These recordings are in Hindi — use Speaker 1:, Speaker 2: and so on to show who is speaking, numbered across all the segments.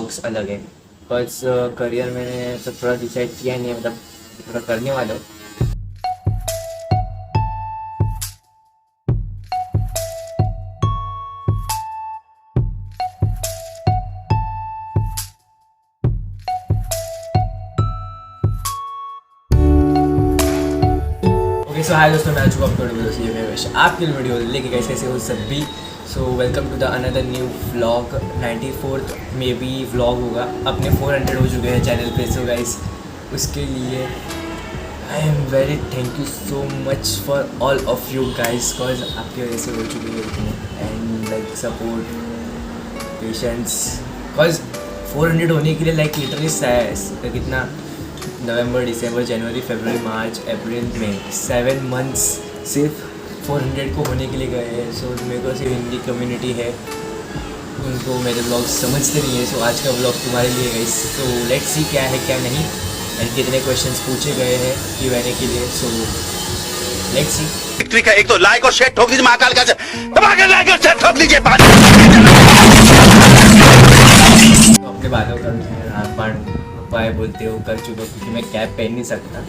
Speaker 1: व्लॉग्स अलग है। बस करियर मैंने तो थोड़ा डिसाइड किया नहीं है, मतलब थोड़ा करने वाला हूँ। ओके सो हाय दोस्तों, मैं आ चुका हूँ थोड़ी वीडियो से मैं वैसे आपके लिए वीडियो लेके कैसे हो सभी। So welcome to the another new vlog. 94th में भी व्लॉग होगा, अपने 400 हो चुके हैं चैनल पे। सो गाइस उसके लिए I am very thank you so much for all of you guys, because आपकी वजह से हो चुकी है and like support patience. Because 400 होने के लिए लाइक लिटरली कितना नवंबर, दिसंबर, जनवरी, फरवरी, मार्च, अप्रैल, मई 7 मंथ्स सिर्फ 400 को होने के लिए गए हैं। सो मेरे को सिर्फ हिंदी कम्युनिटी है, उनको मेरे ब्लॉग समझते नहीं है। सो आज का ब्लॉग तुम्हारे लिए है। सो लेट्स सी क्या है क्या नहीं एंड कितने क्वेश्चंस पूछे गए हैं Q&A के लिए। So let's see.
Speaker 2: विक्ट्री का एक तो लाइक और शेयर ठोक दीजिए, महाकाल का लाइक और शेयर ठोक दीजिए।
Speaker 1: तो अपने बातों का उपाय बोलते हो कर चुका, क्योंकि मैं कैप पहन नहीं सकता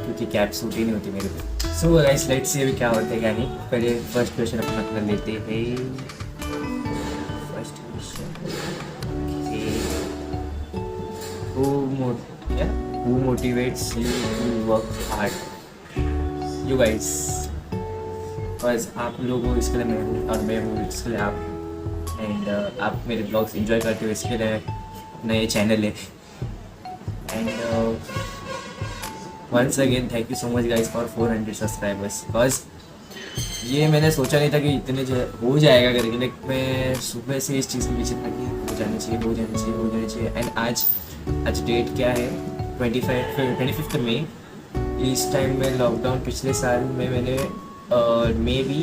Speaker 1: क्योंकि कैप सूट ही नहीं होती मेरे पे। सो गाइस लेट्स सी अभी क्या होता है क्या नहीं। पहले फर्स्ट क्वेश्चन अपना कर लेते हैं। First question, who motivates you to work hard? You guys, बस आप लोगों इसके लिए मैं हूँ और मैं हूँ इसके लिए आप। एंड आप मेरे ब्लॉग्स एंजॉय करते हो, इसके लिए अपना ये चैनल है। And once again thank you so much guys for 400 subscribers. Because ये मैंने सोचा नहीं था कि इतने हो जाएगा करके, लाइक मैं सुबह से इस चीज़ के पीछे था कि हो जाना चाहिए, हो जाना चाहिए, हो जाना चाहिए। एंड आज डेट क्या है? 25 मई। इस टाइम में लॉकडाउन पिछले साल में मैंने मे बी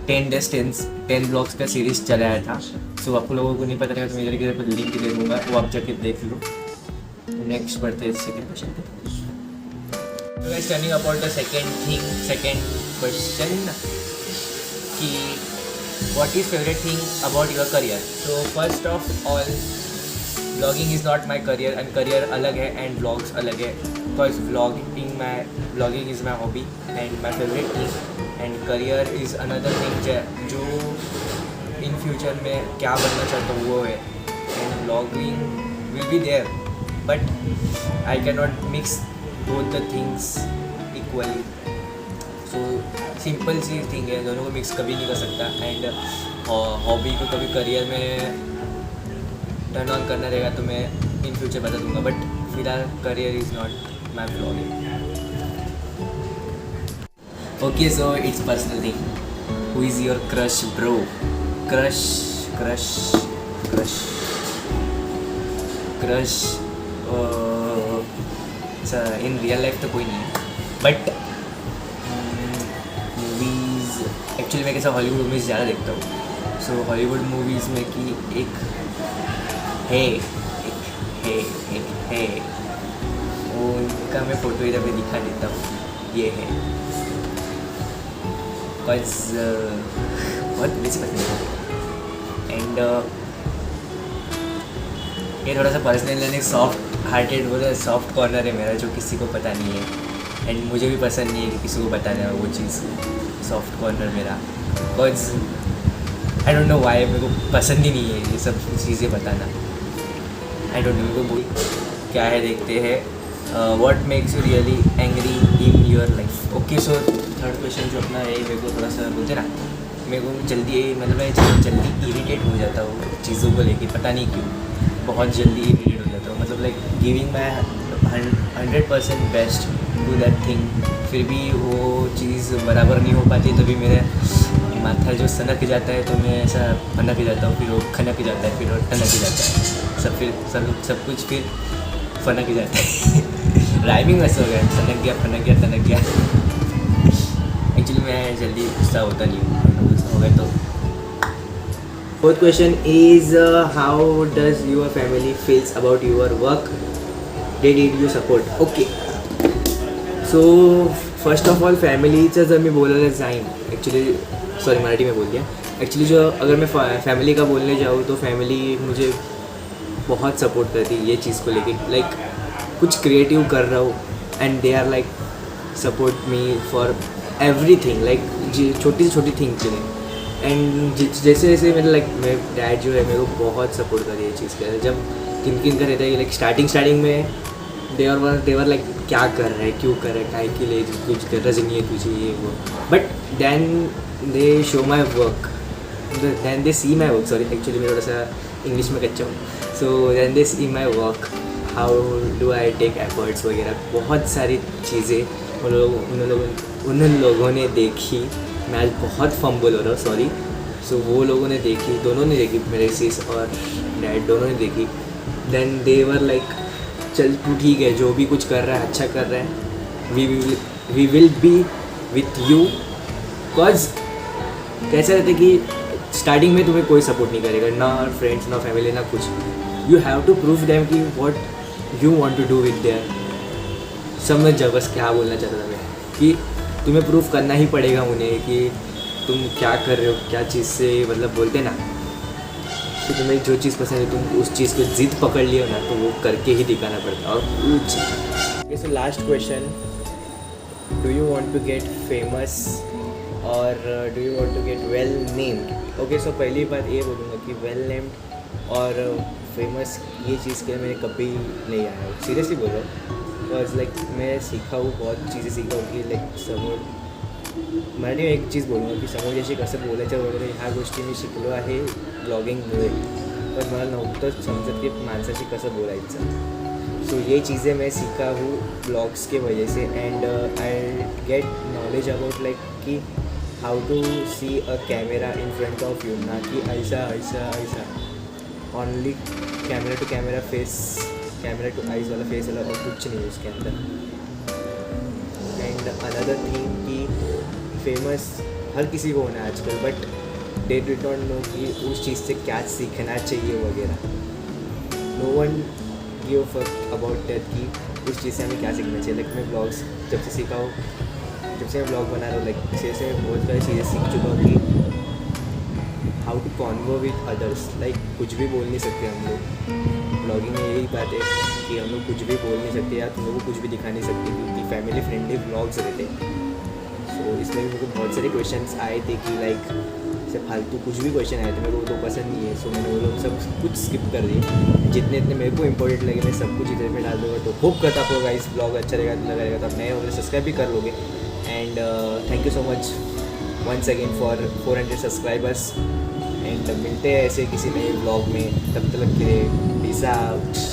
Speaker 1: 10 ब्लॉग्स का सीरीज़ चलाया था। सो आप लोगों को नहीं पता रहेगा तो मेरे पर लिंक दे दूँगा, वो आप जाके देख लो। नेक्स्ट बढ़ते हैं सेकेंड क्वेश्चन पे। तो guys turning about the second question कि what is favourite thing about your career? तो first of all blogging is not my career and career अलग है एंड ब्लॉग्स अलग है। Because blogging is my hobby and my favourite thing and career is another thing जो इन फ्यूचर में क्या बनना चाहता हूँ वो है। And blogging will be there but I cannot mix both the things equally. So simple सी थिंग है, दोनों को मिक्स कभी नहीं कर सकता। एंड हॉबी को कभी करियर में टर्न ऑन करना रहेगा तो मैं इन फ्यूचर बता दूंगा, बट फिलहाल career is not my blogging. Okay so it's personal thing. Who is your crush bro? Crush in real life तो कोई नहीं है, बट मूवीज़ एक्चुअली मैं कैसा हॉलीवुड मूवीज़ ज़्यादा देखता हूँ। सो हॉलीवुड मूवीज़ में कि एक है वो, उनका मैं फ़ोटो इधर पे दिखा देता हूँ। ये है बिकॉज बहुत बेसिक पसंद है। एंड ये थोड़ा सा पर्सनल यानी सॉफ्ट हार्टेड बोले सॉफ्ट कॉर्नर है मेरा, जो किसी को पता नहीं है एंड मुझे भी पसंद नहीं है कि किसी को बताना है वो चीज़। सॉफ्ट कॉर्नर मेरा because I don't know why, मेरे को पसंद ही नहीं है ये सब चीज़ें बताना। आई डोंट नो, मेरे को क्या है देखते हैं। What makes you really angry in your life? Okay so third question जो अपना है, मेरे को थोड़ा सा बोलते ना, मेरे को जल्दी मतलब मैं जल्दी इरिटेट हो जाता हूँ चीज़ों को लेके, पता नहीं क्यों बहुत जल्दी इरिटेट हो जाता हूँ। मतलब like giving my 100% best to that thing, फिर भी वो चीज़ बराबर नहीं हो पाती, तभी मेरा माथा जो सनक जाता है तो मैं ऐसा फनक जाता हूँ, फिर वो खनक जाता है, फिर वो टनक जाता है, सब कुछ फिर फनक जाता है। राइमिंग वैसे हो गया, सनक गया, फनक गया, टनक गया। एक्चुअली मैं जल्दी गुस्सा होता नहीं हूँ, गुस्सा हो गया तो। Fourth question is how does your family feels about your work? They did you support? Okay. So first of all फॅमिलीचं जर मी बोलायला जाईन, ॲक्च्युली सॉरी मराठी में बोल दिया। एक्चुअली जो अगर मैं फैमिली का बोलने जाऊँ तो फैमिली मुझे बहुत सपोर्ट करती है ये चीज़ को लेके, लाइक कुछ क्रिएटिव कर रहा हूँ and they are like support me for everything, like छोटी से छोटी थिंग के लिए। एंड जैसे जैसे मेरे लाइक मेरे डैड जो है मेरे को बहुत सपोर्ट कर ये चीज़ के, जब किन किन का रहता है लाइक स्टार्टिंग में देवर लाइक क्या कर रहा है, क्यों कर रहा है, काय के लिए, कुछ गरज नहीं है तुझे ये वो, but then they show my work, then they see my work, sorry actually मैं थोड़ा सा इंग्लिश में कच्चा हूँ, so then they see my work, how do I take efforts वगैरह, बहुत सारी चीज़ें उन लोगों ने देखी। मैं आज बहुत फंबल हो रहा हूँ, सॉरी। सो वो लोगों ने देखी, दोनों ने देखी, मेरे सिस और डैड दोनों ने देखी। देन दे वर लाइक चल तू ठीक है, जो भी कुछ कर रहा है अच्छा कर रहा है, we will be with you. Because कैसा रहता है कि स्टार्टिंग में तुम्हें कोई सपोर्ट नहीं करेगा, ना फ्रेंड्स ना फैमिली ना कुछ, you have to prove them कि what you want to do with there. समझ जाओ बस क्या बोलना चाहता था मैं, कि तुम्हें प्रूव करना ही पड़ेगा उन्हें कि तुम क्या कर रहे हो, क्या चीज़ से, मतलब बोलते ना कि तुम्हें जो चीज़ पसंद है तुम उस चीज़ को जिद पकड़ लियो ना, तो वो करके ही दिखाना पड़ता है। और कुछ so last question, do you want to get famous और do you want to get well named? Okay, so पहली बात ये बोलूँगा कि वेल नेम्ड और फेमस ये चीज़ के लिए मैंने कभी नहीं आया हूँ, सीरियसली बोल रहा हूँ। बिकॉज लाइक मैं सीखा हूँ, बहुत चीज़ें सीखा हूँ की लाईक समोर मराठी में एक चीज़ बोलूँगा की समोरच्याशी कसं बोलायचं वगैरे ह्या गोष्टी मी शिकलो आहे ब्लॉगिंगमुळे, पण मला नव्हतं समजत की माणसाशी कसं बोलायचं। सो ये चीज़ें मैं सीखा हूँ ब्लॉग्स के वजह से, and I get knowledge about like कि how to see a camera in front of you, ना कि ऐसा ऐसा ऐसा, only camera to camera face, camera to eyes वाला फेस वाला, और कुछ नहीं है उसके अंदर। एंड अनदर थिंग कि फेमस हर किसी को होना है आजकल, but they did not know कि उस चीज़ से क्या सीखना चाहिए वगैरह। No one give fuck about that कि उस चीज़ से हमें क्या सीखना चाहिए। लाइक मैं ब्लॉग्स जब से सीखा हूँ, जब से मैं ब्लॉग बना रहा हूँ, लाइक से मैं बहुत सारी चीज़ें सीख चुका हूँ कि how to convo with others, like कुछ भी बोल नहीं सकते हम लोग। ब्लॉगिंग में यही बात है कि हम लोग कुछ भी बोल नहीं सकते या तुम लोगों को कुछ भी दिखा नहीं सकते, क्योंकि फैमिली फ्रेंडली ब्लॉग्स रहते हैं। सो इसमें भी मेरे को बहुत सारे क्वेश्चंस आए थे कि लाइक से फालतू कुछ भी क्वेश्चन आए थे, मेरे को तो पसंद नहीं है। सो मैंने वो लोग सब कुछ स्किप कर दिए, जितने मेरे को इंपॉर्टेंट लगे मैं सब कुछ इधर में डाल दूँगा। तो होप करता आपको गाइस ब्लॉग अच्छा लगेगा, तो आप नए होंगे सब्सक्राइब भी कर लोगे। And thank you so much once again for 400 subscribers. And मिलते हैं ऐसे किसी नए ब्लॉग में, तब तक के लिए पीस आउट।